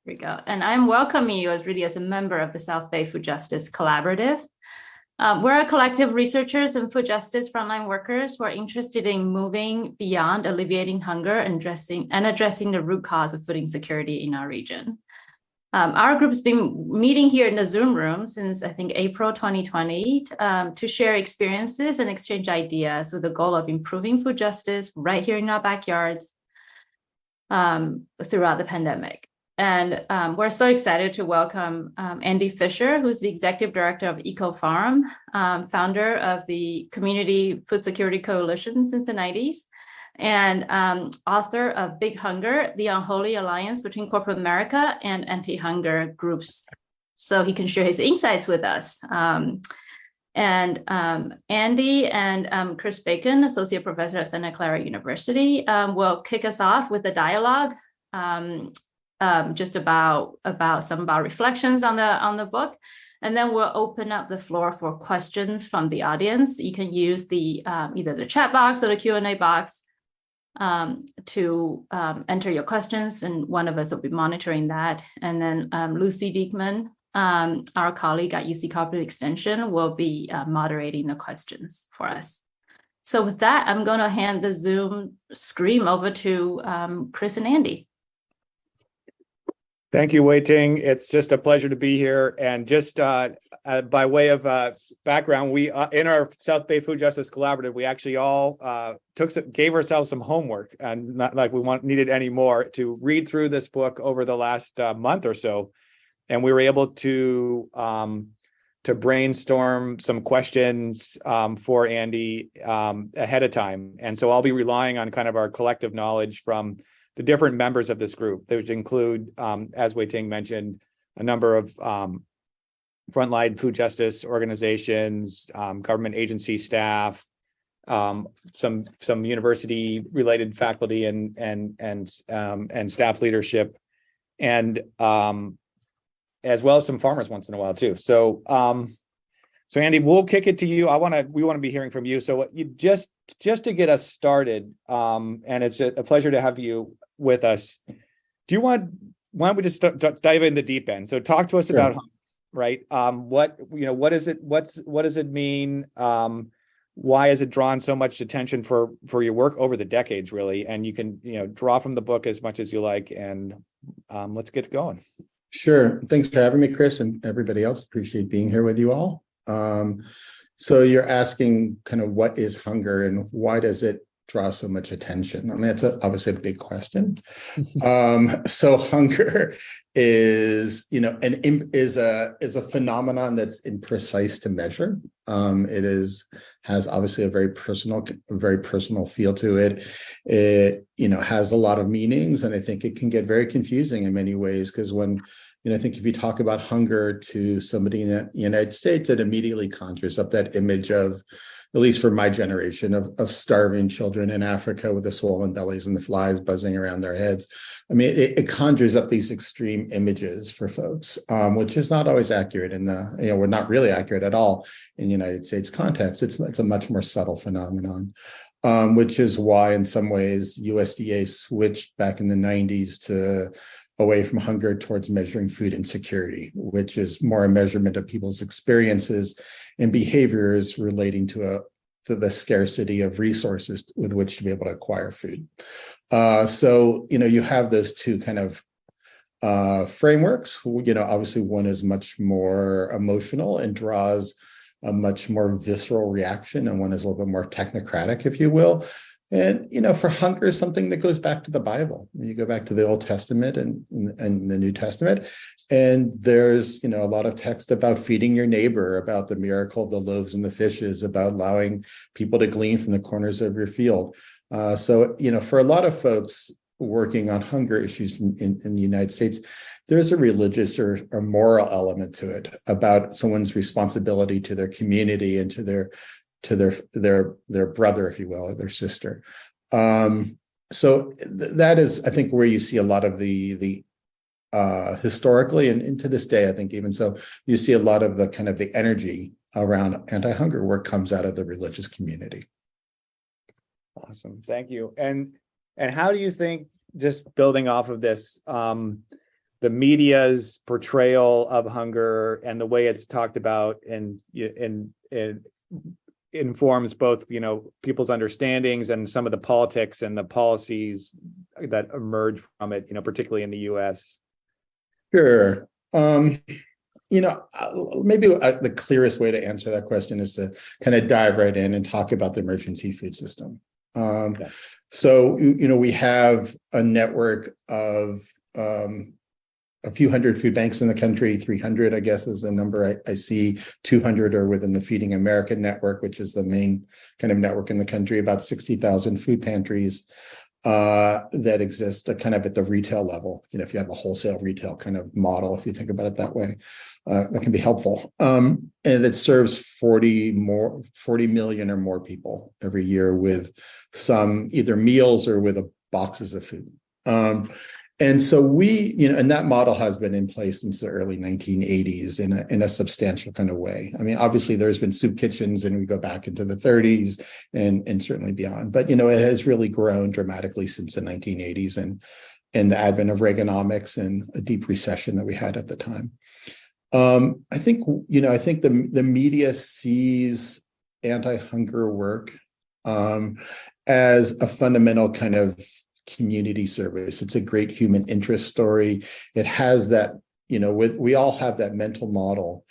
Here we go. And I'm welcoming you as a member of the South Bay Food Justice Collaborative. We're a collective of researchers and food justice frontline workers who are interested in moving beyond alleviating hunger and addressing the root cause of food insecurity in our region. Our group's been meeting here in the Zoom room since, I think, April 2020 to share experiences and exchange ideas with the goal of improving food justice right here in our backyards throughout the pandemic. And we're so excited to welcome Andy Fisher, who's the executive director of EcoFarm, founder of the Community Food Security Coalition since the 90s, and author of Big Hunger, the Unholy Alliance between Corporate America and Anti-Hunger Groups. So he can share his insights with us. Andy and Chris Bacon, associate professor at Santa Clara University, will kick us off with a dialogue just about some of our reflections on the book, and then we'll open up the floor for questions from the audience. You can use the either the chat box or the Q&A box to enter your questions, and one of us will be monitoring that. And then Lucy Diekman, our colleague at UC Corporate Extension, will be moderating the questions for us. So with that, I'm going to hand the Zoom screen over to Chris and Andy. Thank you, Wei Ting. It's just a pleasure to be here. And just by way of background, we in our South Bay Food Justice Collaborative, we actually all gave ourselves some homework, and not like we needed any more, to read through this book over the last month or so, and we were able to brainstorm some questions for Andy ahead of time. And so I'll be relying on kind of our collective knowledge from the different members of this group, which include, as Wei Ting mentioned, a number of frontline food justice organizations, government agency staff, some university-related faculty and staff leadership, and as well as some farmers once in a while too. So Andy, we'll kick it to you. We want to be hearing from you. So you just to get us started, and it's a pleasure to have you with us. Why don't we just dive in the deep end? So talk to us Sure. about, right? What is it? What does it mean? Why has it drawn so much attention for your work over the decades, really? And you can, draw from the book as much as you like, and let's get going. Sure. Thanks for having me, Chris, and everybody else. Appreciate being here with you all. So you're asking kind of what is hunger and why does it draw so much attention? I mean, it's obviously a big question. So hunger is, is a phenomenon that's imprecise to measure. It has obviously a very personal feel to it. It, has a lot of meanings, and I think it can get very confusing in many ways, because when I think if you talk about hunger to somebody in the United States, it immediately conjures up that image of, at least for my generation, of starving children in Africa with the swollen bellies and the flies buzzing around their heads. I mean, it conjures up these extreme images for folks, which is not always accurate we're not really accurate at all in the United States context. It's a much more subtle phenomenon, which is why in some ways USDA switched back in the 90s away from hunger towards measuring food insecurity, which is more a measurement of people's experiences and behaviors relating to the scarcity of resources with which to be able to acquire food. So, you have those two kind of frameworks. Obviously one is much more emotional and draws a much more visceral reaction, and one is a little bit more technocratic, if you will. And, for hunger is something that goes back to the Bible. You go back to the Old Testament and the New Testament, and there's, a lot of text about feeding your neighbor, about the miracle of the loaves and the fishes, about allowing people to glean from the corners of your field. So, for a lot of folks working on hunger issues in the United States, there's a religious or moral element to it about someone's responsibility to their community and to their brother, if you will, or their sister. So that is, I think, where you see a lot of the historically and to this day, I think even so, you see a lot of the kind of the energy around anti-hunger work comes out of the religious community. Awesome, thank you. And how do you think, just building off of this, the media's portrayal of hunger and the way it's talked about and informs both, people's understandings and some of the politics and the policies that emerge from it, particularly in the US? Sure. Maybe the clearest way to answer that question is to kind of dive right in and talk about the emergency food system. Okay. So, we have a network of a few hundred food banks in the country. 300, I guess, is the number I see. 200 are within the Feeding America network, which is the main kind of network in the country. About 60,000 food pantries that exist kind of at the retail level. If you have a wholesale retail kind of model, if you think about it that way, that can be helpful. And it serves 40 million or more people every year with some either meals or with boxes of food. And so and that model has been in place since the early 1980s in a substantial kind of way. I mean, obviously there's been soup kitchens and we go back into the 30s and certainly beyond, but it has really grown dramatically since the 1980s and the advent of Reaganomics and a deep recession that we had at the time. I think the media sees anti-hunger work as a fundamental kind of community service. It's a great human interest story. It has that, we all have that mental model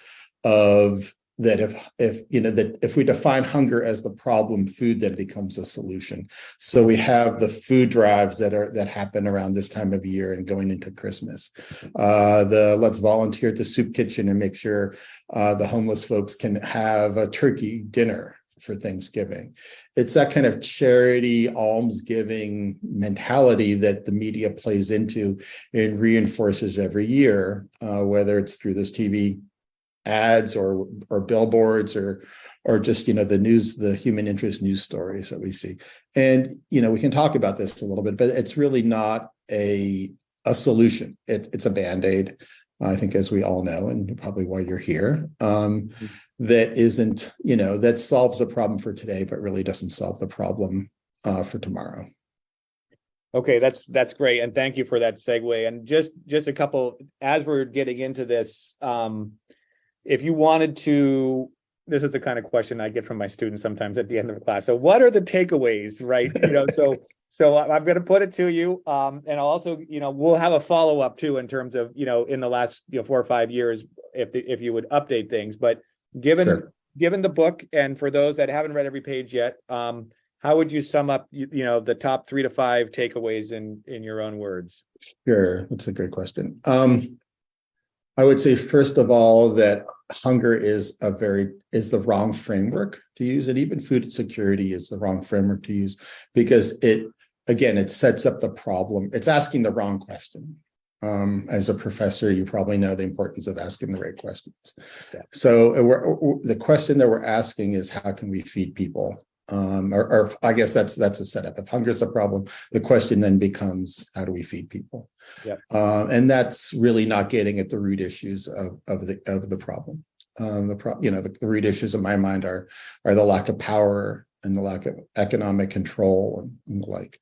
of that if we define hunger as the problem, food then becomes a solution. So we have the food drives that happen around this time of year and going into Christmas. Let's volunteer at the soup kitchen and make sure the homeless folks can have a turkey dinner for Thanksgiving. It's that kind of charity, almsgiving mentality that the media plays into and reinforces every year, whether it's through those TV ads or billboards or just the news, the human interest news stories that we see. And we can talk about this a little bit, but it's really not a solution. It's a Band-Aid. I think, as we all know, and probably why you're here, that isn't, that solves a problem for today, but really doesn't solve the problem for tomorrow. Okay, that's great, and thank you for that segue. And just a couple, as we're getting into this, if you wanted to, this is the kind of question I get from my students sometimes at the end of the class. So, what are the takeaways, right? So I'm going to put it to you, and also, we'll have a follow up too in terms of, in the last 4 or 5 years, if you would update things. But given the book, and for those that haven't read every page yet, how would you sum up, the top 3 to 5 takeaways in your own words? Sure, that's a great question. I would say, first of all, that hunger is the wrong framework to use, and even food security is the wrong framework to use, because it sets up the problem. It's asking the wrong question. As a professor, you probably know the importance of asking the right questions. Yeah. So the question that we're asking is, how can we feed people? Or I guess that's a setup. If hunger is a problem, the question then becomes, how do we feed people? Yeah. And that's really not getting at the root issues of the problem. The root issues in my mind are the lack of power and the lack of economic control and the like.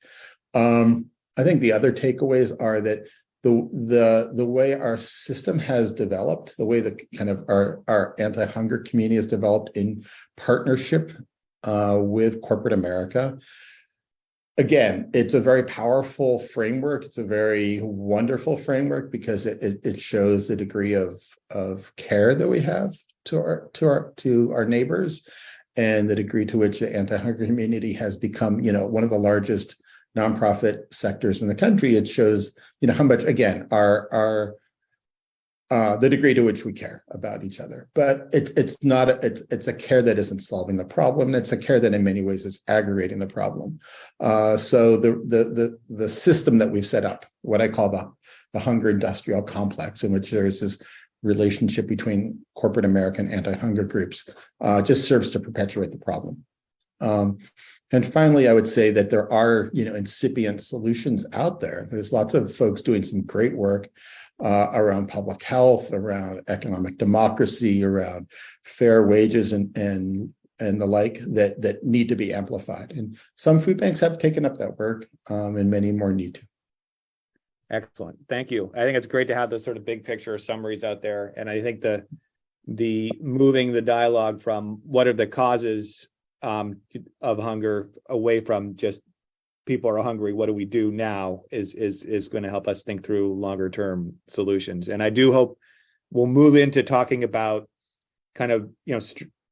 I think the other takeaways are that the way our system has developed, the way that kind of our anti-hunger community has developed in partnership with corporate America. Again, it's a very powerful framework. It's a very wonderful framework because it shows the degree of care that we have to our neighbors, and the degree to which the anti-hunger community has become, one of the largest nonprofit sectors in the country. It shows, how much, again, our the degree to which we care about each other. But it's a care that isn't solving the problem. It's a care that in many ways is aggravating the problem. So the system that we've set up, what I call the hunger industrial complex, in which there is this relationship between corporate American anti-hunger groups, just serves to perpetuate the problem. And finally, I would say that there are, incipient solutions out there. There's lots of folks doing some great work around public health, around economic democracy, around fair wages and the like that need to be amplified. And some food banks have taken up that work, and many more need to. Excellent. Thank you. I think it's great to have those sort of big picture summaries out there. And I think the moving the dialogue from what are the causes of hunger away from just people are hungry, what do we do now is going to help us think through longer term solutions. And I do hope we'll move into talking about kind of,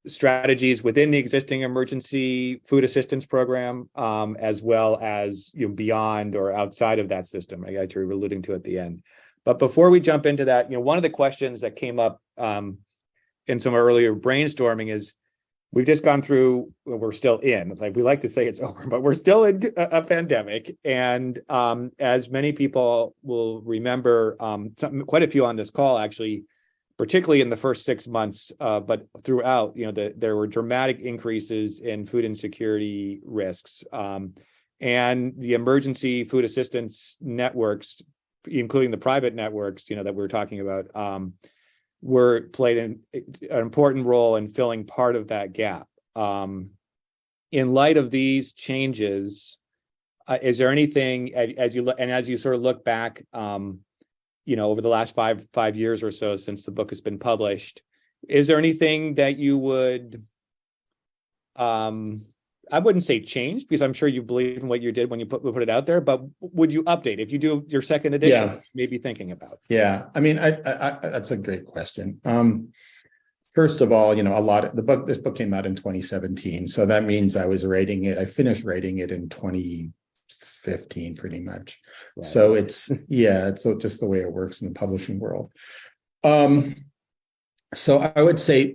strategies within the existing emergency food assistance program, as well as beyond or outside of that system. I guess you're alluding to at the end. But before we jump into that, one of the questions that came up in some earlier brainstorming is we've just gone through, we're still in, like we like to say it's over, but we're still in a pandemic. And as many people will remember, quite a few on this call actually, particularly in the first 6 months, but throughout, there were dramatic increases in food insecurity risks. And the emergency food assistance networks, including the private networks, that we're talking about, played an important role in filling part of that gap. In light of these changes, is there anything as you sort of look back, over the last five years or so since the book has been published, is there anything that you would, I wouldn't say change, because I'm sure you believe in what you did when you put it out there, but would you update if you do your second edition? Yeah. Maybe thinking about. Yeah, I mean, I that's a great question. First of all, this book came out in 2017, so that means I finished writing it in 2015, pretty much. Right. So it's just the way it works in the publishing world. So I would say,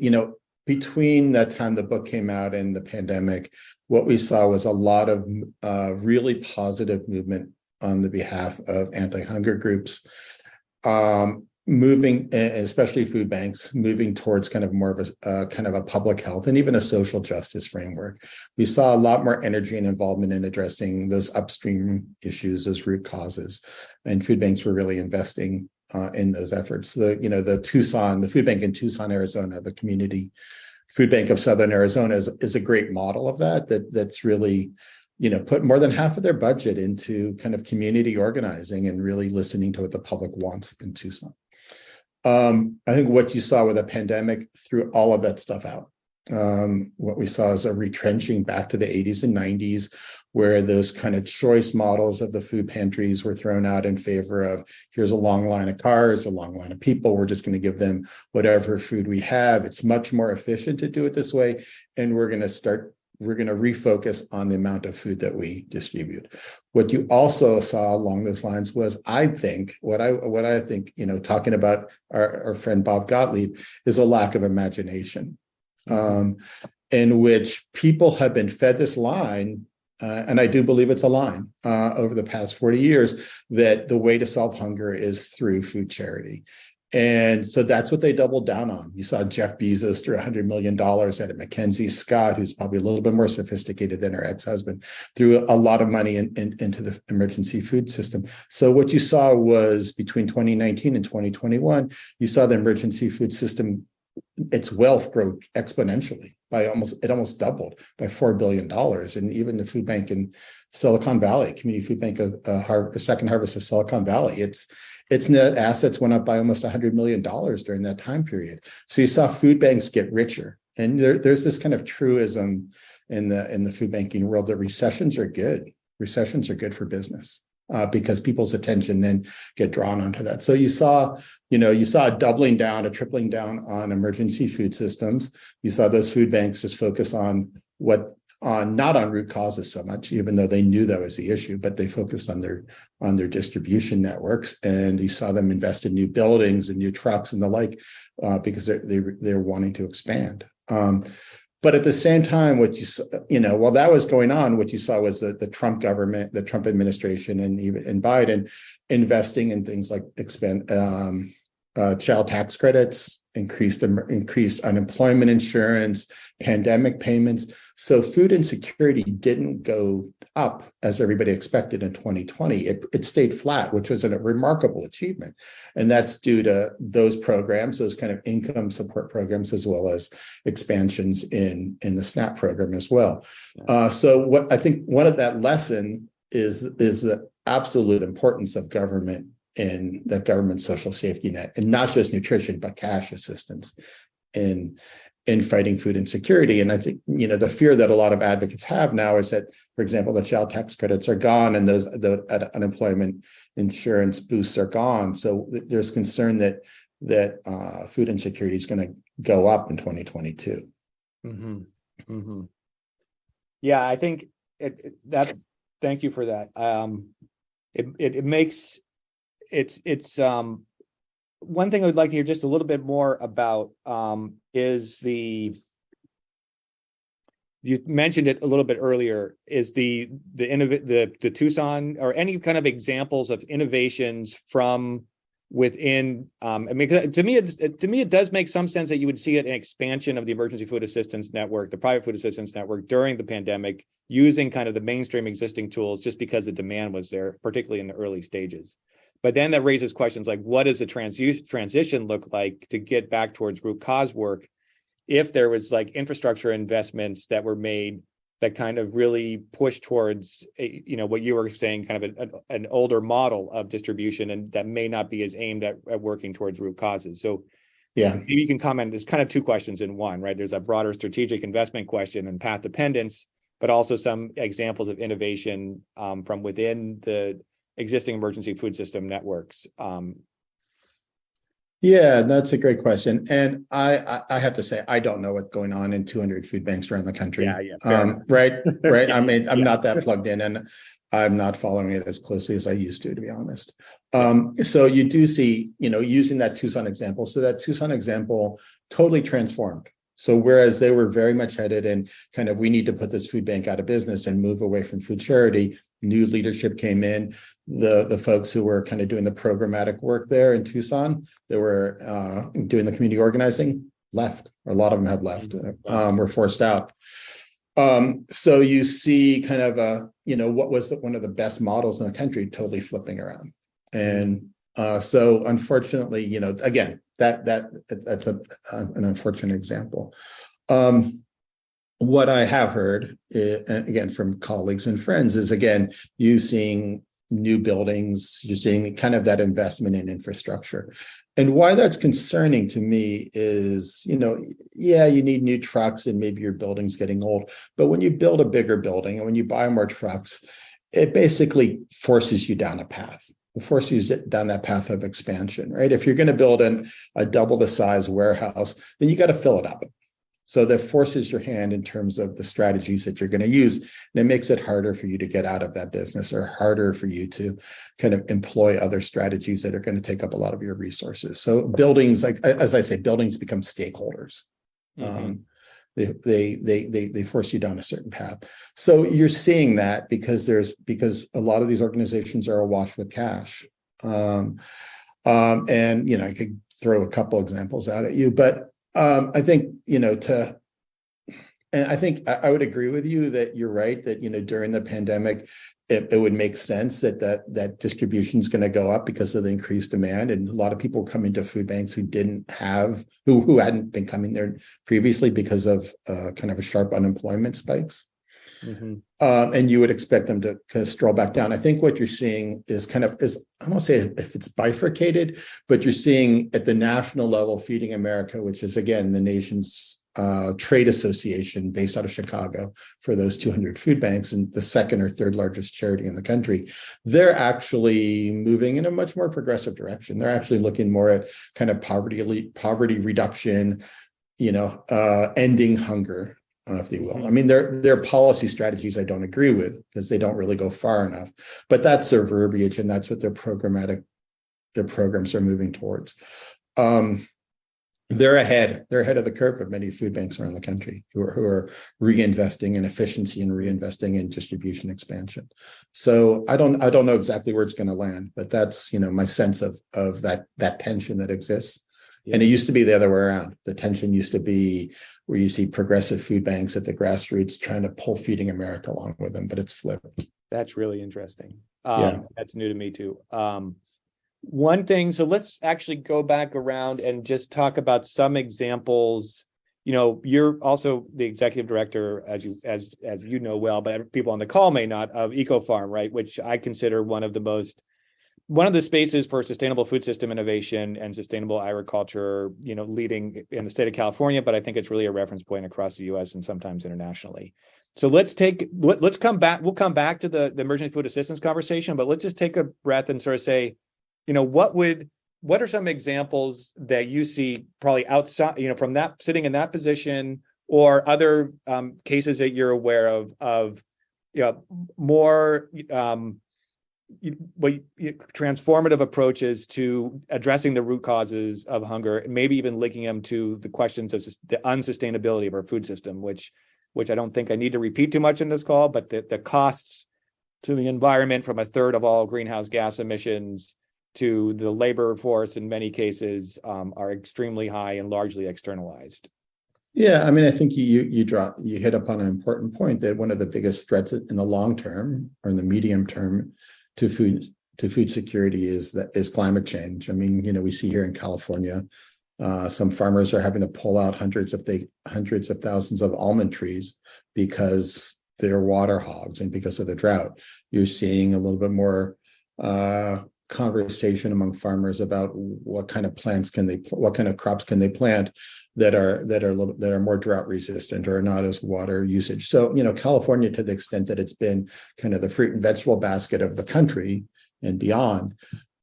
between that time the book came out and the pandemic, what we saw was a lot of really positive movement on the behalf of anti-hunger groups, moving, especially food banks, moving towards kind of more of a public health and even a social justice framework. We saw a lot more energy and involvement in addressing those upstream issues, those root causes, and food banks were really investing in those efforts. The food bank in Tucson, Arizona, the community food bank of Southern Arizona is a great model of that's really, put more than half of their budget into kind of community organizing and really listening to what the public wants in Tucson. I think what you saw with the pandemic threw all of that stuff out. What we saw is a retrenching back to the 80s and 90s, where those kind of choice models of the food pantries were thrown out in favor of, here's a long line of cars, a long line of people, we're just going to give them whatever food we have. It's much more efficient to do it this way, and we're going to refocus on the amount of food that we distribute. What you also saw along those lines was, I think, talking about our friend Bob Gottlieb, is a lack of imagination, in which people have been fed this line, and I do believe it's a line over the past 40 years, that the way to solve hunger is through food charity. And so that's what they doubled down on. You saw Jeff Bezos threw $100 million at it. Mackenzie Scott, who's probably a little bit more sophisticated than her ex-husband, threw a lot of money into the emergency food system. So what you saw was, between 2019 and 2021, you saw the emergency food system, its wealth grow exponentially it almost doubled by $4 billion. And even the food bank in Silicon Valley, community food bank of Second Harvest of Silicon Valley, its net assets went up by almost $100 million during that time period. So you saw food banks get richer. And there's this kind of truism in the food banking world that recessions are good. Recessions are good for business. Because people's attention then get drawn onto that. So you saw a doubling down, a tripling down on emergency food systems. You saw those food banks just focus not on root causes so much, even though they knew that was the issue, but they focused on their distribution networks. And you saw them invest in new buildings and new trucks and the like, because they're wanting to expand. But at the same time, while that was going on, what you saw was the Trump government, the Trump administration, and even Biden investing in things like child tax credits, increased unemployment insurance, pandemic payments. So food insecurity didn't go up as everybody expected in 2020. It stayed flat, which was a remarkable achievement. And that's due to those programs, those kind of income support programs, as well as expansions in the SNAP program as well. So what I think one of that lesson is the absolute importance of government in the government social safety net, and not just nutrition, but cash assistance in fighting food insecurity. And I think, the fear that a lot of advocates have now is that, for example, the child tax credits are gone and the unemployment insurance boosts are gone. So there's concern that food insecurity is going to go up in 2022. Mm-hmm. Mm-hmm. Yeah, I think that. Thank you for that. It makes it's one thing I would like to hear just a little bit more about is you mentioned it a little bit earlier, is the Tucson, or any kind of examples of innovations from within. I mean, to me it does make some sense that you would see an expansion of the emergency food assistance network, the private food assistance network, during the pandemic, using kind of the mainstream existing tools, just because the demand was there, particularly in the early stages. But then that raises questions like, what does the transition look like to get back towards root cause work if there was like infrastructure investments that were made that kind of really push towards what you were saying, kind of an older model of distribution, and that may not be as aimed at working towards root causes. So yeah, maybe you can comment. There's kind of two questions in one, right? There's a broader strategic investment question and path dependence, but also some examples of innovation from within the existing emergency food system networks. Yeah, that's a great question. And I have to say, I don't know what's going on in 200 food banks around the country. Yeah. Right. I mean, I'm not that plugged in, and I'm not following it as closely as I used to be honest. So you do see, using that Tucson example. So that Tucson example totally transformed. So whereas they were very much headed in kind of, we need to put this food bank out of business and move away from food charity, new leadership came in. The folks who were kind of doing the programmatic work there in Tucson, they were doing the community organizing, left. A lot of them have left, were forced out. So you see kind of what was one of the best models in the country totally flipping around. And so unfortunately, again, that's an unfortunate example. What I have heard, again, from colleagues and friends, is again, you seeing new buildings, you're seeing kind of that investment in infrastructure. And why that's concerning to me is, yeah, you need new trucks and maybe your building's getting old, but when you build a bigger building and when you buy more trucks, it basically forces you down a path. It forces you down that path of expansion, right? If you're going to build a double the size warehouse, then you got to fill it up. So that forces your hand in terms of the strategies that you're going to use. And it makes it harder for you to get out of that business, or harder for you to kind of employ other strategies that are going to take up a lot of your resources. So buildings, like, as I say, buildings become stakeholders. Mm-hmm. They force you down a certain path. So you're seeing that because a lot of these organizations are awash with cash. And I could throw a couple examples out at you, but I think, and I think I would agree with you that you're right, that, during the pandemic, it would make sense that distribution is going to go up because of the increased demand. And a lot of people come into food banks who who hadn't been coming there previously because of kind of a sharp unemployment spikes. Mm-hmm. And you would expect them to kind of stroll back down. I think what you're seeing is I don't want to say if it's bifurcated, but you're seeing at the national level, Feeding America, which is, again, the nation's trade association based out of Chicago for those 200 food banks, and the second or third largest charity in the country, they're actually moving in a much more progressive direction. They're actually looking more at kind of poverty reduction, ending hunger, if they will. I mean, their policy strategies I don't agree with, because they don't really go far enough, but that's their verbiage, and that's what their programs are moving towards. They're ahead of the curve of many food banks around the country who are reinvesting in efficiency and reinvesting in distribution expansion. So I don't know exactly where it's going to land, but that's, my sense of that tension that exists. Yeah. And it used to be the other way around. The tension used to be where you see progressive food banks at the grassroots trying to pull Feeding America along with them, but it's flipped. That's really interesting. That's new to me too. One thing, so let's actually go back around and just talk about some examples. You're also the executive director, as you know well, but people on the call may not, of EcoFarm, right? Which I consider one of the most one of the spaces for sustainable food system innovation and sustainable agriculture, leading in the state of California, but I think it's really a reference point across the US and sometimes internationally. So let's come back. We'll come back to the emergency food assistance conversation, but let's just take a breath and sort of say, what are some examples that you see probably outside, from that sitting in that position, or other cases that you're aware of more transformative approaches to addressing the root causes of hunger, and maybe even linking them to the questions of the unsustainability of our food system, which I don't think I need to repeat too much in this call, but the costs to the environment, from a third of all greenhouse gas emissions to the labor force in many cases, are extremely high and largely externalized. Yeah, I mean, I think you hit upon an important point, that one of the biggest threats in the long term or in the medium term to food security is climate change. I mean, we see here in California, some farmers are having to pull out hundreds of thousands of almond trees because they're water hogs and because of the drought. You're seeing a little bit more conversation among farmers about what kind of crops can they plant that are more drought resistant or not as water usage. So, California, to the extent that it's been kind of the fruit and vegetable basket of the country and beyond,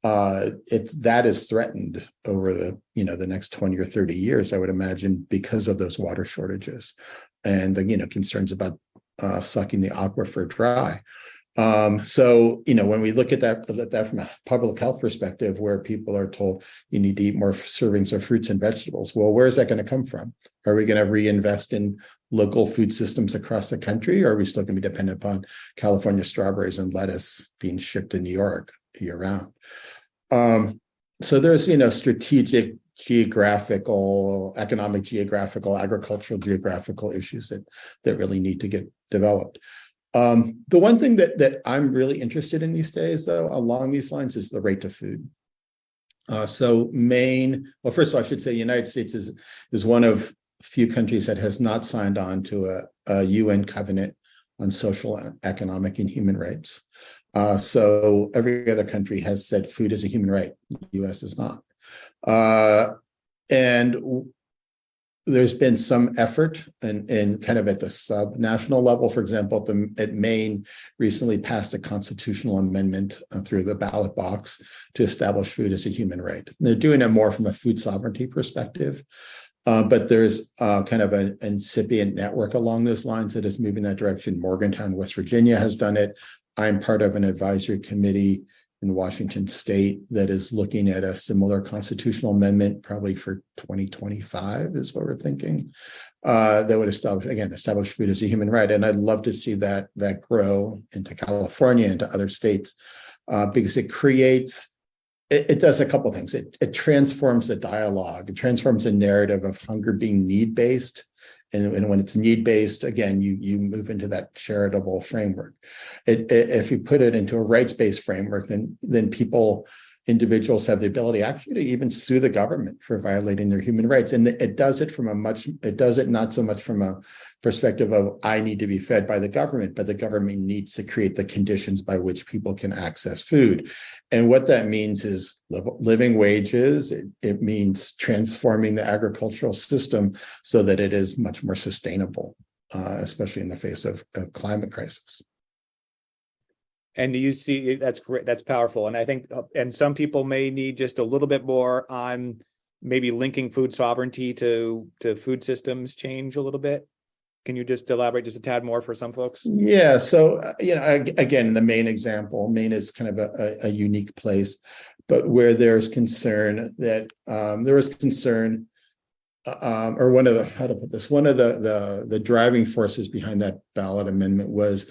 that is threatened over the next 20 or 30 years, I would imagine, because of those water shortages and the concerns about sucking the aquifer dry. So, when we look at that from a public health perspective, where people are told you need to eat more servings of fruits and vegetables, well, where is that going to come from? Are we going to reinvest in local food systems across the country, or are we still going to be dependent upon California strawberries and lettuce being shipped to New York year round? So there's, strategic, geographical, economic, geographical, agricultural, geographical issues that really need to get developed. The one thing that I'm really interested in these days, though, along these lines, is the right to food. So Maine, well, first of all, I should say the United States is one of few countries that has not signed on to a UN covenant on social, economic, and human rights. So every other country has said food is a human right. The US is not. And there's been some effort in kind of at the sub-national level. For example, at Maine recently passed a constitutional amendment through the ballot box to establish food as a human right. And they're doing it more from a food sovereignty perspective. But there's kind of an incipient network along those lines that is moving that direction. Morgantown, West Virginia has done it. I'm part of an advisory committee in Washington State that is looking at a similar constitutional amendment, probably for 2025 is what we're thinking, that would establish food as a human right. And I'd love to see that grow into California and to other states, because it does a couple of things. It transforms the dialogue. It transforms the narrative of hunger being need-based. And when it's need-based, again, you move into that charitable framework. If you put it into a rights-based framework, then individuals have the ability actually to even sue the government for violating their human rights. And it does it not so much from a perspective of I need to be fed by the government, but the government needs to create the conditions by which people can access food. And what that means is living wages. It means transforming the agricultural system so that it is much more sustainable, especially in the face of a climate crisis. And do you see that's great? That's powerful. And I think, and some people may need just a little bit more on maybe linking food sovereignty to food systems change a little bit. Can you just elaborate just a tad more for some folks? Yeah. So, again, the Maine example, Maine is kind of a unique place, but where there's concern that there was concern, or one of the driving forces behind that ballot amendment was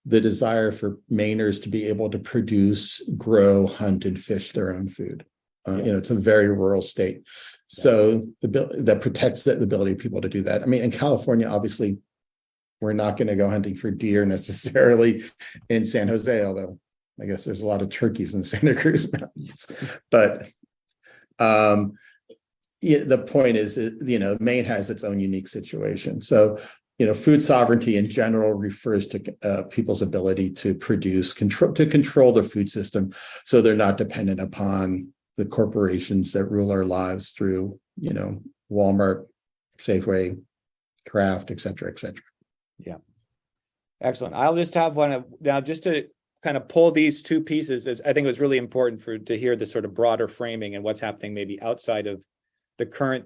the desire for Mainers to be able to produce, grow, hunt, and fish their own food. It's a very rural state. So that protects the ability of people to do that. I mean, in California, obviously, we're not going to go hunting for deer necessarily in San Jose, although I guess there's a lot of turkeys in the Santa Cruz Mountains. But the point is, Maine has its own unique situation. So food sovereignty in general refers to people's ability to control the food system, so they're not dependent upon the corporations that rule our lives through, Walmart, Safeway, Kraft, et cetera, et cetera. Yeah. Excellent. I'll just have one now, just to kind of pull these two pieces. I think it was really important to hear the sort of broader framing and what's happening maybe outside of the current.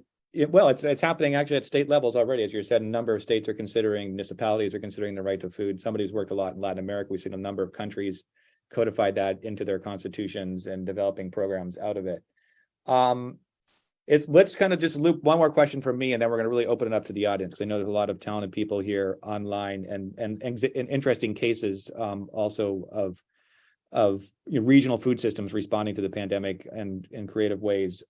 Well, it's happening actually at state levels already. As you said, a number of states are considering, municipalities are considering the right to food. Somebody who's worked a lot in Latin America. We've seen a number of countries codified that into their constitutions and developing programs out of it. Let's kind of just loop one more question from me, and then we're going to really open it up to the audience, because I know there's a lot of talented people here online and interesting cases also of regional food systems responding to the pandemic and in creative ways.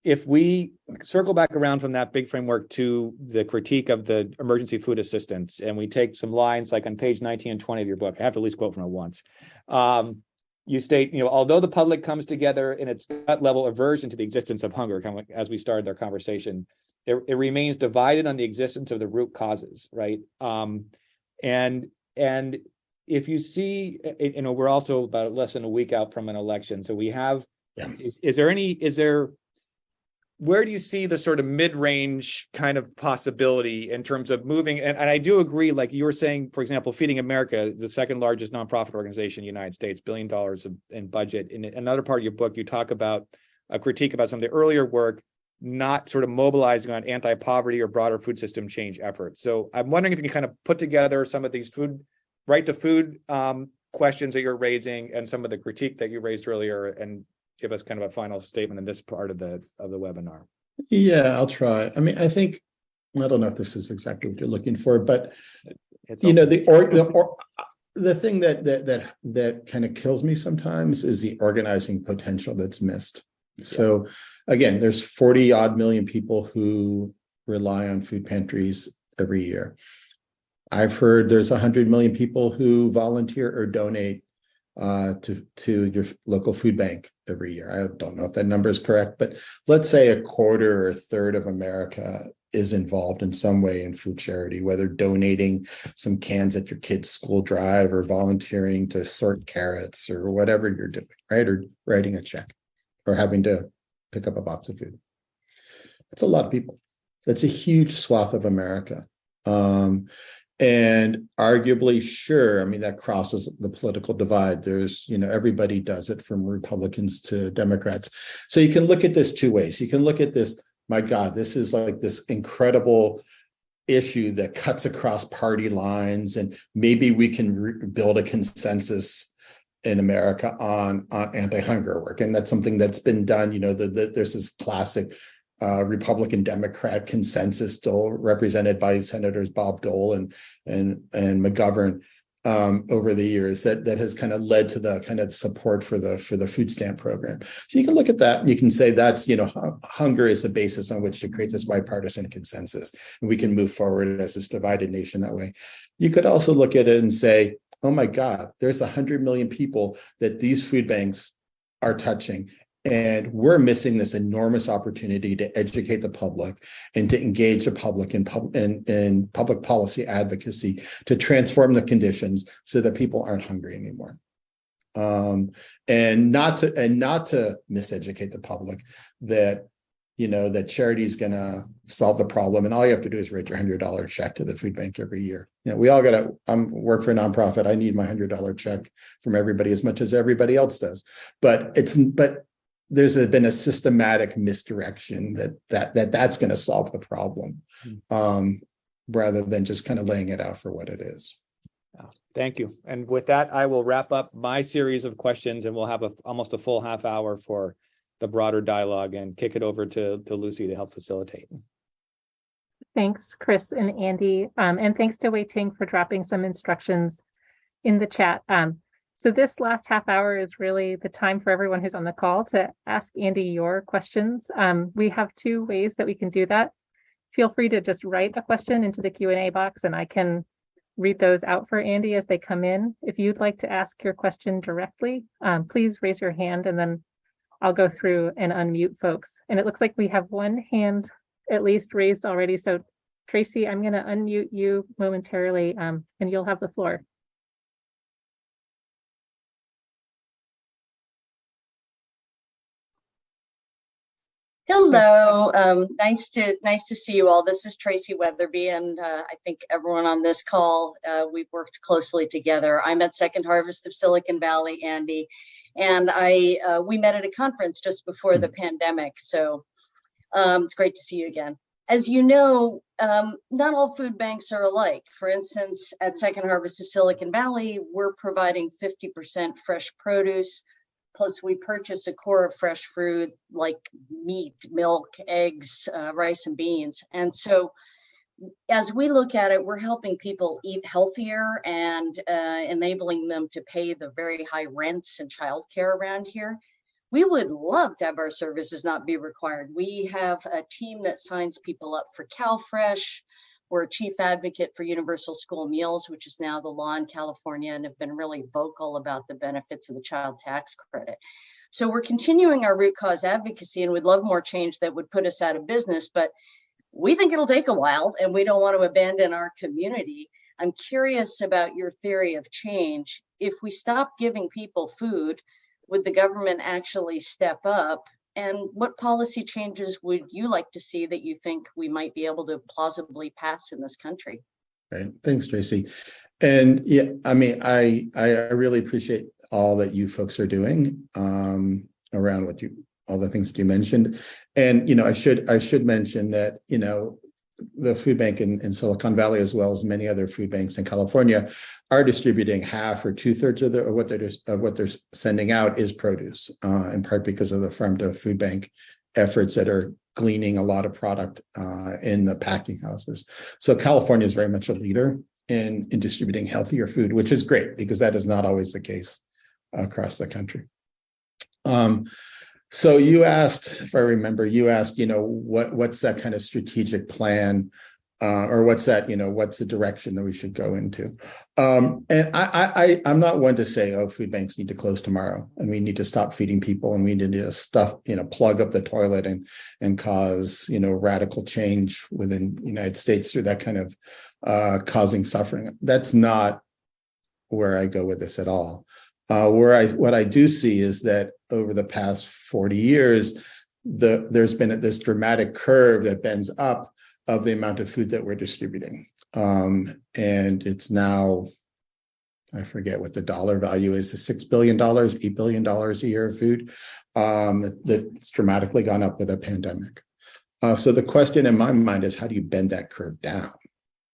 If we circle back around from that big framework to the critique of the emergency food assistance, and we take some lines like on page 19 and 20 of your book, I have to at least quote from it once. You state, although the public comes together in its gut level aversion to the existence of hunger, kind of like as we started our conversation, it remains divided on the existence of the root causes, right? And if you see, we're also about less than a week out from an election, so we have. Yeah. Where do you see the sort of mid-range kind of possibility in terms of moving? And I do agree, like you were saying, for example, Feeding America, the second largest nonprofit organization in the United States, $1 billion in budget. In another part of your book, you talk about a critique about some of the earlier work, not sort of mobilizing on anti-poverty or broader food system change efforts. So I'm wondering if you can kind of put together some of these right to food questions that you're raising and some of the critique that you raised earlier, and give us kind of a final statement in this part of the webinar. Yeah, I'll try. I mean, I don't know if this is exactly what you're looking for, but the thing that kind of kills me sometimes is the organizing potential that's missed. Yeah. So again, there's 40 odd million people who rely on food pantries every year. I've heard there's 100 million people who volunteer or donate to your local food bank every year. I don't know if that number is correct, but let's say a quarter or a third of America is involved in some way in food charity, whether donating some cans at your kid's school drive or volunteering to sort carrots or whatever you're doing, right? Or writing a check or having to pick up a box of food. That's a lot of people. That's a huge swath of America. And arguably, sure, I mean, that crosses the political divide. There's, everybody does it, from Republicans to Democrats. So you can look at this two ways. You can look at this, my God, this is like this incredible issue that cuts across party lines, and maybe we can build a consensus in America on anti-hunger work. And that's something that's been done. There's this classic Republican Democrat consensus dole represented by Senators Bob Dole and McGovern over the years that has kind of led to the kind of support for the food stamp program. So you can look at that and you can say that's, hunger is the basis on which to create this bipartisan consensus, and we can move forward as this divided nation that way. You could also look at it and say, oh my God, there's 100 million people that these food banks are touching. And we're missing this enormous opportunity to educate the public and to engage the public in public policy advocacy to transform the conditions so that people aren't hungry anymore. And not to miseducate the public that that charity is going to solve the problem, and all you have to do is write your $100 check to the food bank every year. We all got to work for a nonprofit. I need my $100 check from everybody as much as everybody else does, but there's been a systematic misdirection that's going to solve the problem, rather than just kind of laying it out for what it is. Thank you. And with that, I will wrap up my series of questions, and we'll have almost a full half hour for the broader dialogue, and kick it over to Lucy to help facilitate. Thanks, Chris and Andy. And thanks to Wei Ting for dropping some instructions in the chat. So this last half hour is really the time for everyone who's on the call to ask Andy your questions. We have two ways that we can do that. Feel free to just write a question into the Q&A box, and I can read those out for Andy as they come in. If you'd like to ask your question directly, please raise your hand, and then I'll go through and unmute folks. And it looks like we have one hand at least raised already. So Tracy, I'm going to unmute you momentarily, and you'll have the floor. Hello, nice to see you all. This is Tracy Weatherby, and I think everyone on this call, we've worked closely together. I'm at Second Harvest of Silicon Valley, Andy, and we met at a conference just before the pandemic. So it's great to see you again. As you know, not all food banks are alike. For instance, at Second Harvest of Silicon Valley, we're providing 50% fresh produce. Plus, we purchase a core of fresh fruit like meat, milk, eggs, rice, and beans. And so as we look at it, we're helping people eat healthier and enabling them to pay the very high rents and childcare around here. We would love to have our services not be required. We have a team that signs people up for CalFresh. We're a chief advocate for universal school meals, which is now the law in California, and have been really vocal about the benefits of the child tax credit. So we're continuing our root cause advocacy, and we'd love more change that would put us out of business, but we think it'll take a while, and we don't want to abandon our community. I'm curious about your theory of change. If we stop giving people food, would the government actually step up? And what policy changes would you like to see that you think we might be able to plausibly pass in this country? Right. Thanks, Tracy. And yeah, I mean, I really appreciate all that you folks are doing around all the things that you mentioned. And, you know, I should mention that, you know, the food bank in Silicon Valley, as well as many other food banks in California, are distributing half or 2/3 of what they're sending out is produce, in part because of the farm to food bank efforts that are gleaning a lot of product in the packing houses. So California is very much a leader in distributing healthier food, which is great because that is not always the case across the country. So you asked, if I remember, you know, what's that kind of strategic plan, or what's that, you know, what's the direction that we should go into? And I'm not one to say, oh, food banks need to close tomorrow, and we need to stop feeding people, and we need to plug up the toilet and cause, you know, radical change within the United States through that kind of causing suffering. That's not where I go with this at all. What I do see is that over the past 40 years, there's been this dramatic curve that bends up of the amount of food that we're distributing. And it's now, I forget what the dollar value is, $6 billion, $8 billion a year of food that's dramatically gone up with a pandemic. So the question in my mind is, how do you bend that curve down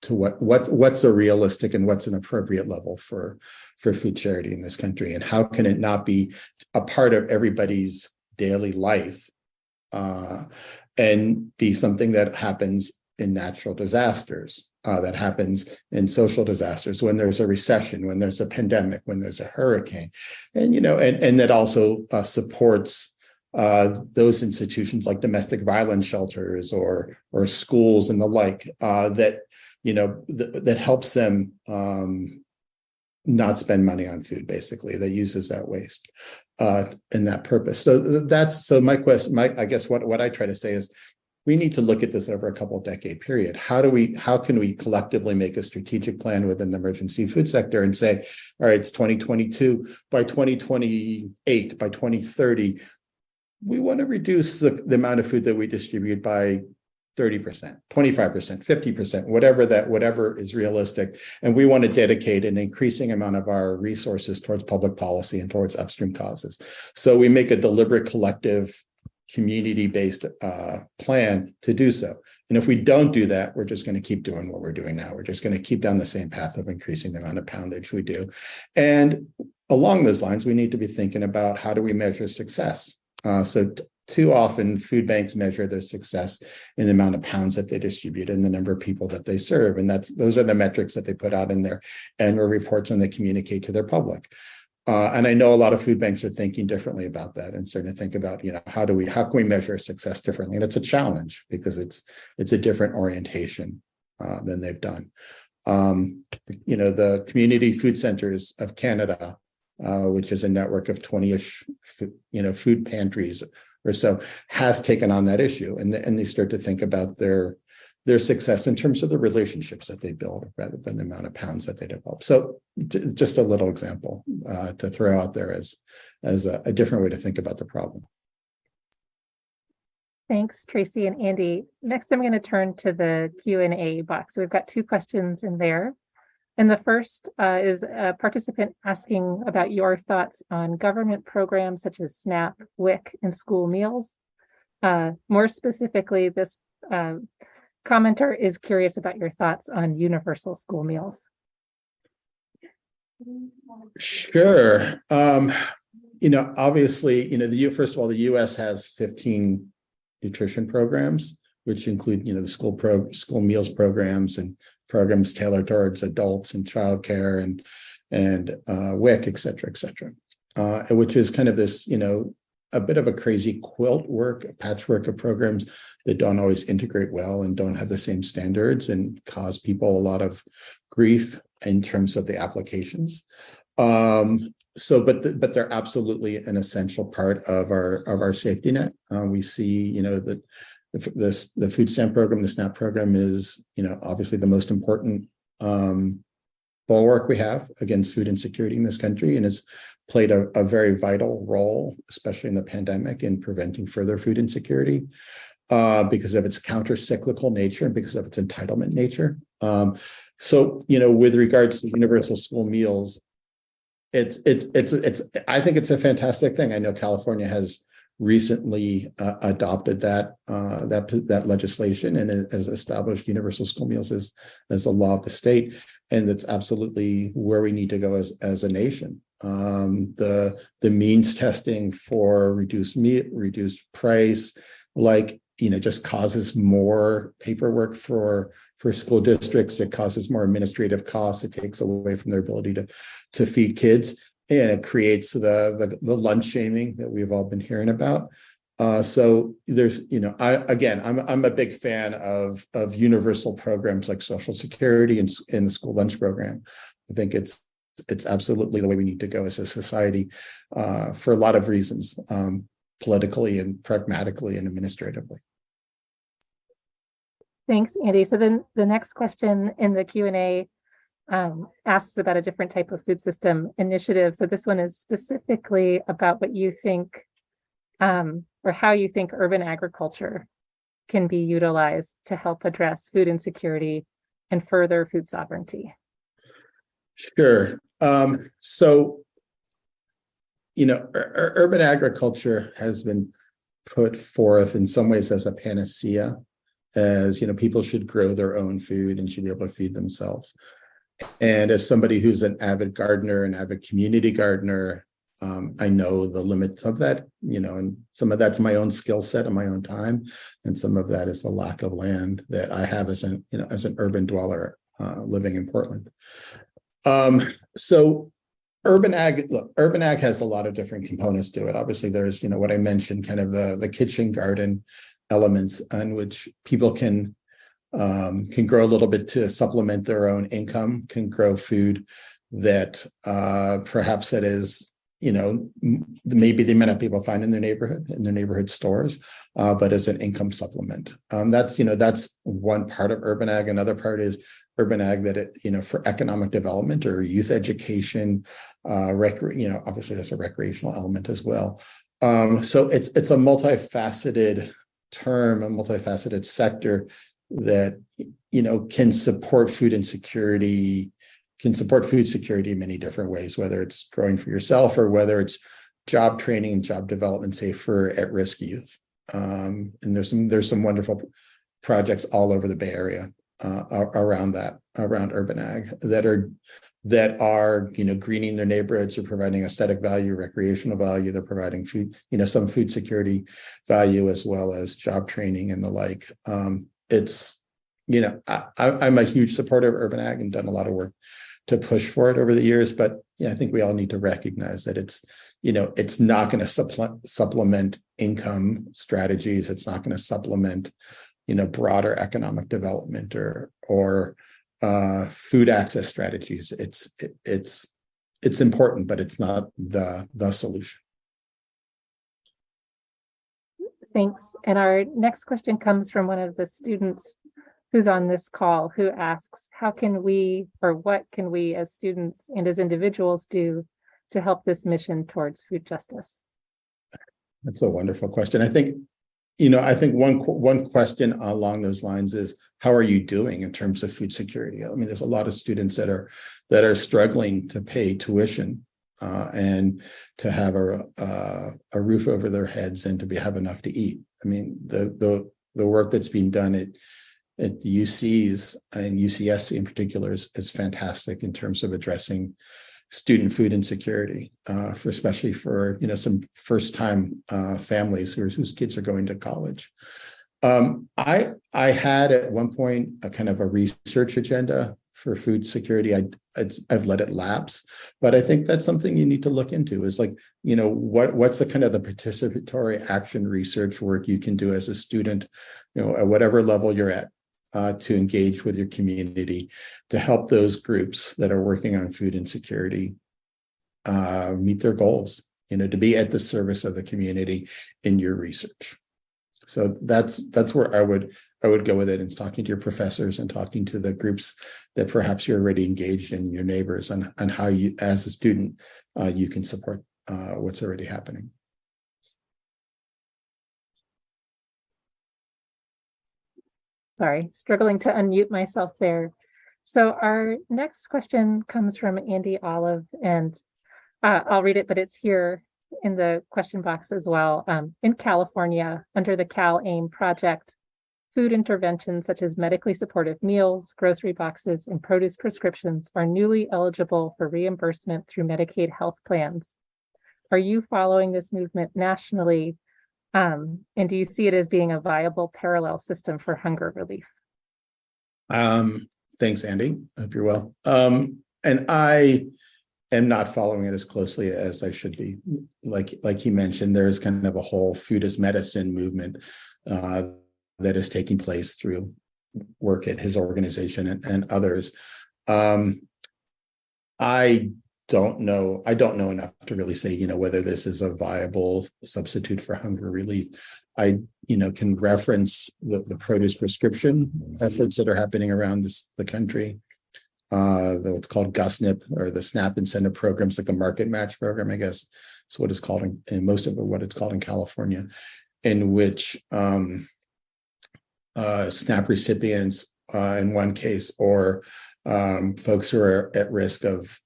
to what's a realistic and what's an appropriate level for food charity in this country? And how can it not be a part of everybody's daily life and be something that happens in natural disasters, that happens in social disasters, when there's a recession, when there's a pandemic, when there's a hurricane, and, you know, and that also supports those institutions like domestic violence shelters or schools and the like, that, you know, that helps them not spend money on food, basically, that uses that waste in that purpose. So my question, I guess what I try to say is, we need to look at this over a couple of decade period. How can we collectively make a strategic plan within the emergency food sector and say, all right, it's 2022, by 2028, by 2030, we want to reduce the amount of food that we distribute by 30%, 25%, 50%, whatever is realistic. And we want to dedicate an increasing amount of our resources towards public policy and towards upstream causes. So we make a deliberate collective community-based plan to do so. And if we don't do that, we're just going to keep doing what we're doing now. We're just going to keep down the same path of increasing the amount of poundage we do. And along those lines, we need to be thinking about, how do we measure success? So too often, food banks measure their success in the amount of pounds that they distribute and the number of people that they serve. And those are the metrics that they put out in their annual reports and they communicate to their public. And I know a lot of food banks are thinking differently about that and starting to think about, you know, how can we measure success differently? And it's a challenge because it's a different orientation than they've done. You know, the Community Food Centers of Canada, which is a network of 20-ish, food pantries or so, has taken on that issue, and they start to think about their their success in terms of the relationships that they build rather than the amount of pounds that they develop. So just a little example to throw out there as a different way to think about the problem. Thanks, Tracy and Andy. Next, I'm going to turn to the Q&A box. So we've got 2 questions in there. And the first is a participant asking about your thoughts on government programs such as SNAP, WIC, and school meals. More specifically, this commenter is curious about your thoughts on universal school meals. Sure. Obviously, first of all, the U.S. has 15 nutrition programs, which include, the school meals programs and programs tailored towards adults and childcare and WIC, et cetera, which is kind of this, a bit of a crazy patchwork of programs that don't always integrate well and don't have the same standards and cause people a lot of grief in terms of the applications. But they're absolutely an essential part of our safety net. We see, that the food stamp program, the SNAP program is, obviously the most important bulwark we have against food insecurity in this country, and has played a very vital role, especially in the pandemic, in preventing further food insecurity because of its counter-cyclical nature and because of its entitlement nature. With regards to universal school meals, I think it's a fantastic thing. I know California has recently adopted that legislation and has established universal school meals as a law of the state, and that's absolutely where we need to go as a nation. The means testing for reduced price, just causes more paperwork for school districts. It causes more administrative costs. It takes away from their ability to feed kids, and it creates the lunch shaming that we've all been hearing about. So there's, I'm a big fan of universal programs like Social Security and the school lunch program. I think it's absolutely the way we need to go as a society for a lot of reasons, politically and pragmatically and administratively. Thanks, Andy. So then the next question in the Q&A asks about a different type of food system initiative. So this one is specifically about what you think or how you think urban agriculture can be utilized to help address food insecurity and further food sovereignty. Sure. Urban agriculture has been put forth in some ways as a panacea, as, people should grow their own food and should be able to feed themselves. And as somebody who's an avid gardener, an avid community gardener, I know the limits of that, and some of that's my own skill set and my own time, and some of that is the lack of land that I have as an urban dweller living in Portland. So urban ag has a lot of different components to it. Obviously, there's, what I mentioned, kind of the kitchen garden elements on which people can grow a little bit to supplement their own income, can grow food that perhaps it is, maybe they may not be able to find in their neighborhood stores, but as an income supplement. That's one part of urban ag. Another part is urban ag that for economic development or youth education, obviously that's a recreational element as well. So it's a multifaceted term, a multifaceted sector that can support food insecurity, can support food security in many different ways, whether it's growing for yourself or whether it's job training and job development, say for at-risk youth. And there's some wonderful projects all over the Bay Area around urban ag that are greening their neighborhoods, or providing aesthetic value, recreational value. They're providing food, some food security value, as well as job training and the like. I'm a huge supporter of urban ag and done a lot of work to push for it over the years. But I think we all need to recognize that it's not going to supplement income strategies. It's not going to supplement, broader economic development or food access strategies. It's important, but it's not the solution. Thanks. And our next question comes from one of the students who's on this call, who asks, how can we, or what can we as students and as individuals do to help this mission towards food justice? That's a wonderful question. I think, one question along those lines is, how are you doing in terms of food security? I mean, there's a lot of students that are struggling to pay tuition and to have a roof over their heads and to have enough to eat. I mean, the work that's being done at the UCs and UCSC in particular is fantastic in terms of addressing student food insecurity, especially for some first-time families whose kids are going to college. I had at one point a kind of a research agenda for food security. I've let it lapse, but I think that's something you need to look into. Is like, what's the kind of the participatory action research work you can do as a student, at whatever level you're at. To engage with your community, to help those groups that are working on food insecurity meet their goals, to be at the service of the community in your research. So that's where I would go with it, and talking to your professors and talking to the groups that perhaps you're already engaged in, your neighbors, on how you, as a student, you can support what's already happening. Sorry, struggling to unmute myself there. So our next question comes from Andy Olive, and I'll read it, but it's here in the question box as well. In California, under the CalAIM project, food interventions such as medically supportive meals, grocery boxes, and produce prescriptions are newly eligible for reimbursement through Medicaid health plans. Are you following this movement nationally? And do you see it as being a viable parallel system for hunger relief? Thanks, Andy. Hope you're well. And I am not following it as closely as I should be. Like he mentioned, there is kind of a whole food as medicine movement that is taking place through work at his organization and others. I don't know enough to really say, whether this is a viable substitute for hunger relief. I, can reference the produce prescription efforts that are happening around the country. What's called GUSNIP, or the SNAP incentive programs, like the market match program, I guess is what it's called in most of what it's called in California, in which SNAP recipients, in one case, or folks who are at risk of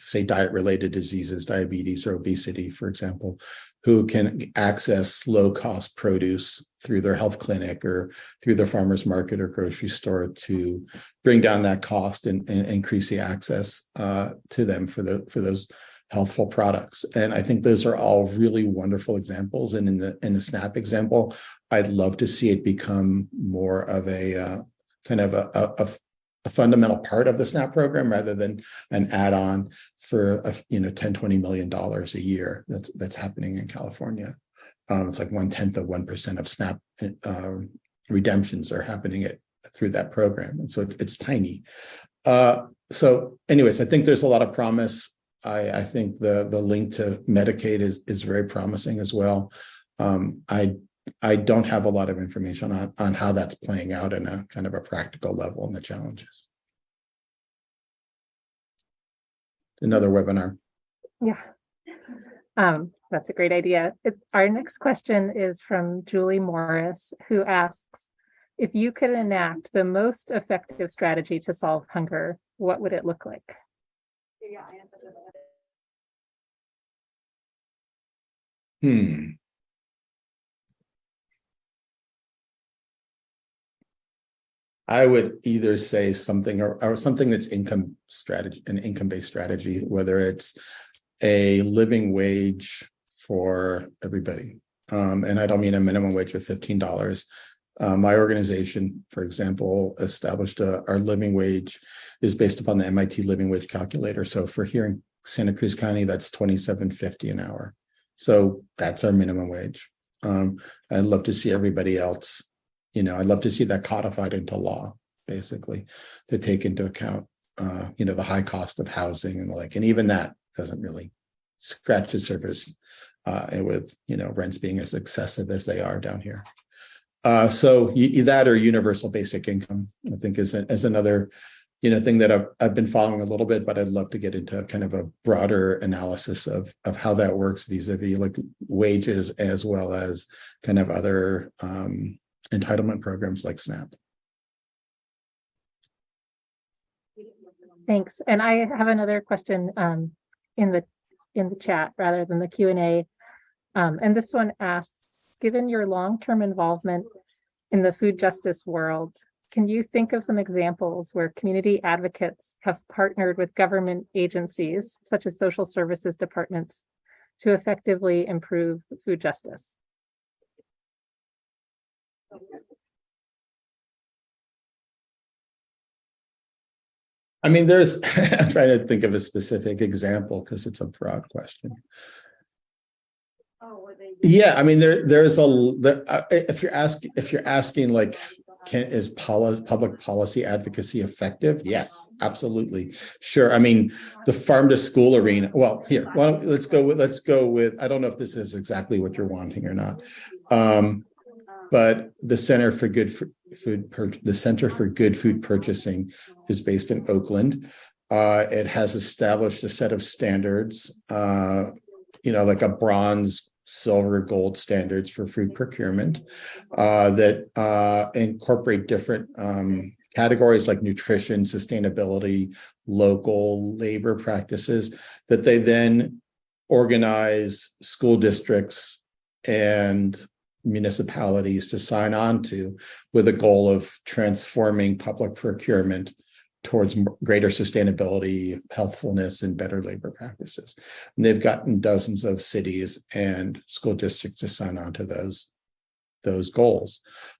say diet-related diseases, diabetes or obesity, for example, who can access low-cost produce through their health clinic or through their farmer's market or grocery store to bring down that cost and increase the access to them for those healthful products. And I think those are all really wonderful examples. And in the SNAP example, I'd love to see it become more of a kind of a fundamental part of the SNAP program rather than an add-on for $10-20 million a year that's happening in California. It's like 1/10 of 1% of SNAP redemptions are happening through that program, and so it's tiny. So, anyways, I think there's a lot of promise. I think the link to Medicaid is very promising as well. I don't have a lot of information on how that's playing out in a kind of a practical level and the challenges. Another webinar. Yeah, that's a great idea. Our next question is from Julie Morris, who asks, if you could enact the most effective strategy to solve hunger, what would it look like? I would either say something or something that's income strategy, an income-based strategy, whether it's a living wage for everybody. And I don't mean a minimum wage of $15. My organization, for example, established our living wage is based upon the MIT living wage calculator. So for here in Santa Cruz County, that's $27.50 an hour. So that's our minimum wage. I'd love to see everybody else. I'd love to see that codified into law, basically, to take into account, the high cost of housing and the like. And even that doesn't really scratch the surface with, rents being as excessive as they are down here. So that or universal basic income, I think, is another, thing that I've been following a little bit, but I'd love to get into kind of a broader analysis of how that works vis-a-vis like wages, as well as kind of other entitlement programs like SNAP. Thanks. And I have another question in the chat rather than the Q&A. And this one asks, given your long-term involvement in the food justice world, can you think of some examples where community advocates have partnered with government agencies, such as social services departments, to effectively improve food justice? I mean, I'm trying to think of a specific example because it's a broad question. Yeah, I mean, if you're asking like, is public policy advocacy effective? Yes, absolutely. Sure. I mean, the farm to school arena. Well, here, let's go with, I don't know if this is exactly what you're wanting or not. But the Center for Good Food Purchasing is based in Oakland. It has established a set of standards, like a bronze, silver, gold standards for food procurement that incorporate different categories like nutrition, sustainability, local labor practices, that they then organize school districts and municipalities to sign on to, with a goal of transforming public procurement towards greater sustainability, healthfulness, and better labor practices. And they've gotten dozens of cities and school districts to sign on to those goals.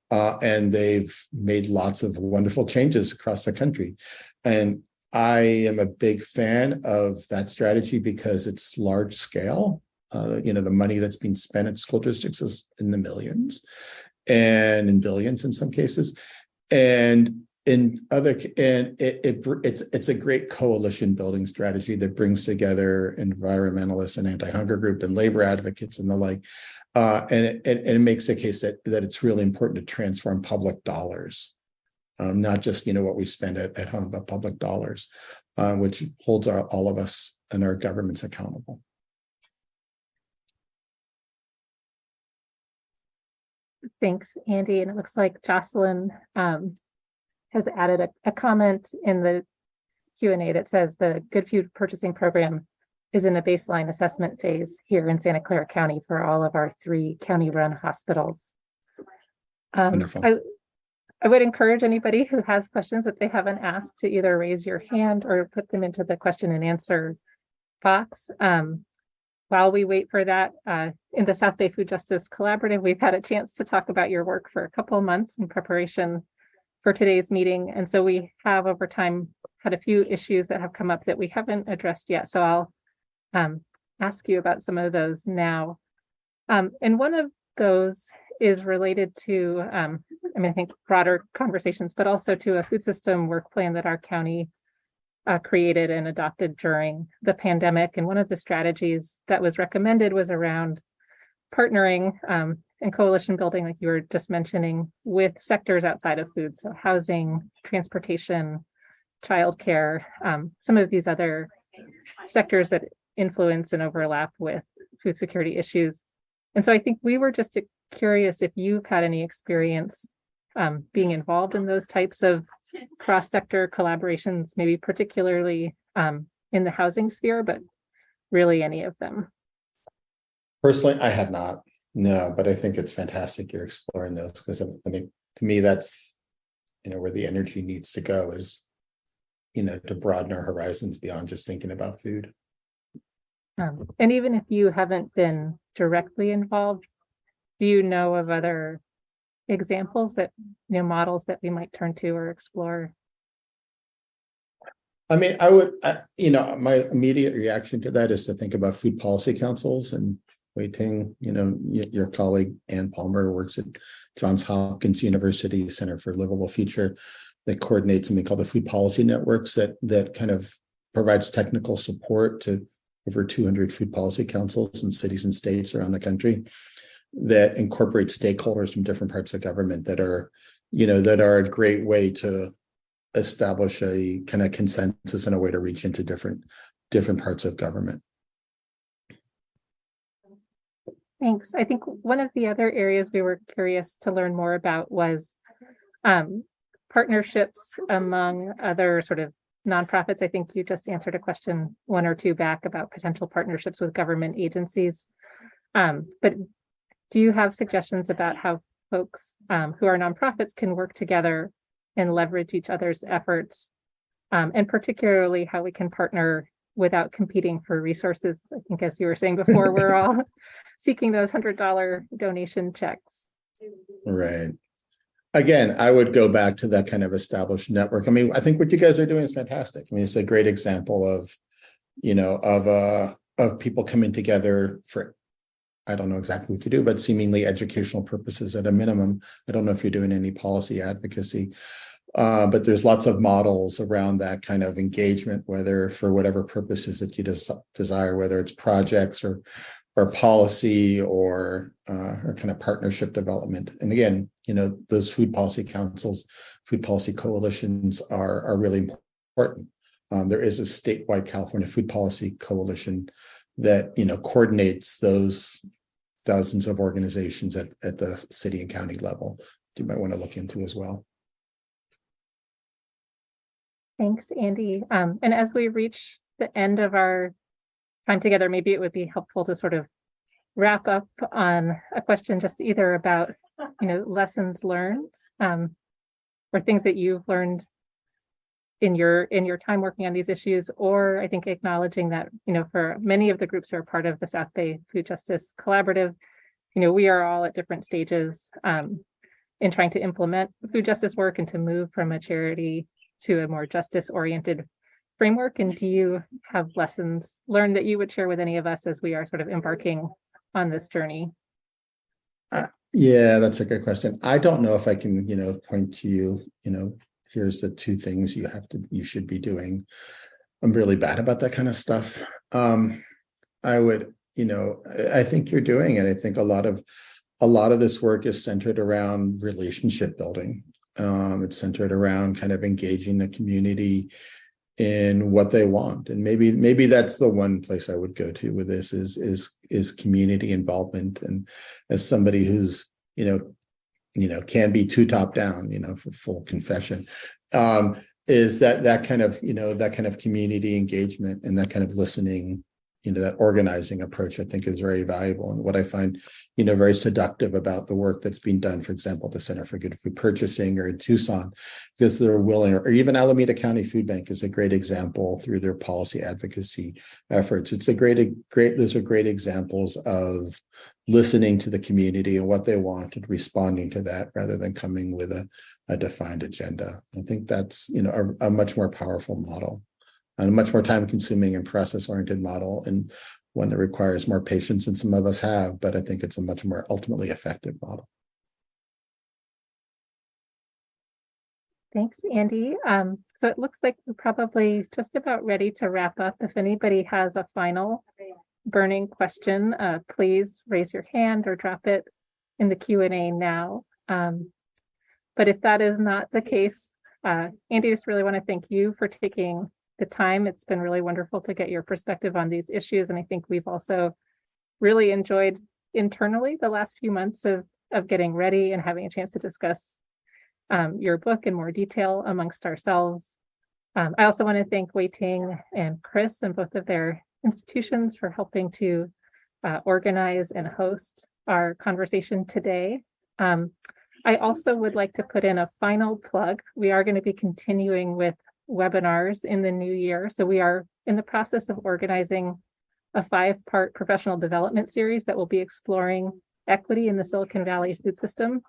And they've made lots of wonderful changes across the country. And I am a big fan of that strategy because it's large scale. The money that's being spent at school districts is in the millions and in billions in some cases. And it's a great coalition building strategy that brings together environmentalists and anti-hunger group and labor advocates and the like. And it makes a case that it's really important to transform public dollars, not just what we spend at home, but public dollars, which holds all of us and our governments accountable. Thanks, Andy. And it looks like Jocelyn has added a comment in the Q&A that says the Good Food Purchasing Program is in a baseline assessment phase here in Santa Clara County for all of our 3 county-run hospitals. Wonderful. I would encourage anybody who has questions that they haven't asked to either raise your hand or put them into the question and answer box. While we wait for that, in the South Bay Food Justice Collaborative, we've had a chance to talk about your work for a couple of months in preparation for today's meeting. And so we have over time had a few issues that have come up that we haven't addressed yet. So I'll ask you about some of those now. And one of those is related to, I think broader conversations, but also to a food system work plan that our county created and adopted during the pandemic. And one of the strategies that was recommended was around partnering and coalition building, like you were just mentioning, with sectors outside of food. So housing, transportation, childcare, some of these other sectors that influence and overlap with food security issues. And so I think we were just curious if you've had any experience being involved in those types of cross-sector collaborations, maybe particularly in the housing sphere, but really any of them. Personally, I have not, no, but I think it's fantastic you're exploring those, because I mean, to me, that's, where the energy needs to go is, to broaden our horizons beyond just thinking about food. And even if you haven't been directly involved, do you know of other examples that, models that we might turn to or explore? I mean, my immediate reaction to that is to think about food policy councils and waiting. Your colleague Ann Palmer works at Johns Hopkins University Center for Livable Future that coordinates something called the Food Policy Networks that kind of provides technical support to over 200 food policy councils in cities and states around the country. that incorporate stakeholders from different parts of government that are, that are a great way to establish a kind of consensus and a way to reach into different parts of government. Thanks. I think one of the other areas we were curious to learn more about was partnerships among other sort of nonprofits. I think you just answered a question 1 or 2 back about potential partnerships with government agencies. But do you have suggestions about how folks who are nonprofits can work together and leverage each other's efforts, and particularly how we can partner without competing for resources? I think, as you were saying before, we're all seeking those $100 donation checks. Right. Again, I would go back to that kind of established network. I mean, I think what you guys are doing is fantastic. I mean, it's a great example of, of people coming together for, I don't know exactly what you do, but seemingly educational purposes at a minimum. I don't know if you're doing any policy advocacy, but there's lots of models around that kind of engagement, whether for whatever purposes that you desire, whether it's projects or policy or kind of partnership development. And again, those food policy councils, food policy coalitions are really important. There is a statewide California Food Policy Coalition that coordinates those dozens of organizations at the city and county level. You might want to look into as well. Thanks, Andy. And as we reach the end of our time together, maybe it would be helpful to sort of wrap up on a question just either about, lessons learned, or things that you've learned in your time working on these issues, or I think acknowledging that, for many of the groups who are part of the South Bay Food Justice Collaborative, we are all at different stages in trying to implement food justice work and to move from a charity to a more justice-oriented framework. And do you have lessons learned that you would share with any of us as we are sort of embarking on this journey? Yeah, that's a good question. I don't know if I can, point to you, here's the 2 things you should be doing. I'm really bad about that kind of stuff. I would, I think you're doing it. I think a lot of this work is centered around relationship building. It's centered around kind of engaging the community in what they want. And maybe that's the one place I would go to with this is community involvement. And as somebody who's, can be too top down, for full confession, is that kind of community engagement and that kind of listening, that organizing approach, I think, is very valuable. And what I find, very seductive about the work that's being done, for example, the Center for Good Food Purchasing or in Tucson, because they're willing, or even Alameda County Food Bank is a great example through their policy advocacy efforts. Those are great examples of listening to the community and what they want and responding to that rather than coming with a defined agenda. I think that's, a much more powerful model, and a much more time-consuming and process-oriented model, and one that requires more patience than some of us have, but I think it's a much more ultimately effective model. Thanks, Andy. So it looks like we're probably just about ready to wrap up. If anybody has a final burning question, please raise your hand or drop it in the Q&A now. But if that is not the case, Andy, just really want to thank you for taking the time. It's been really wonderful to get your perspective on these issues. And I think we've also really enjoyed internally the last few months of getting ready and having a chance to discuss your book in more detail amongst ourselves. I also want to thank Wei Ting and Chris and both of their institutions for helping to organize and host our conversation today. I also would like to put in a final plug. We are going to be continuing with webinars in the new year. So we are in the process of organizing a 5-part professional development series that will be exploring equity in the Silicon Valley food system.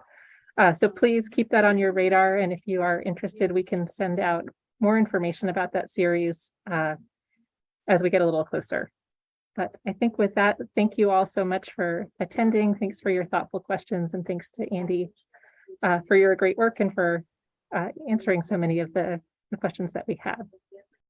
So please keep that on your radar. And if you are interested, we can send out more information about that series as we get a little closer. But I think with that, thank you all so much for attending. Thanks for your thoughtful questions. And thanks to Andy for your great work and for answering so many of the questions that we have.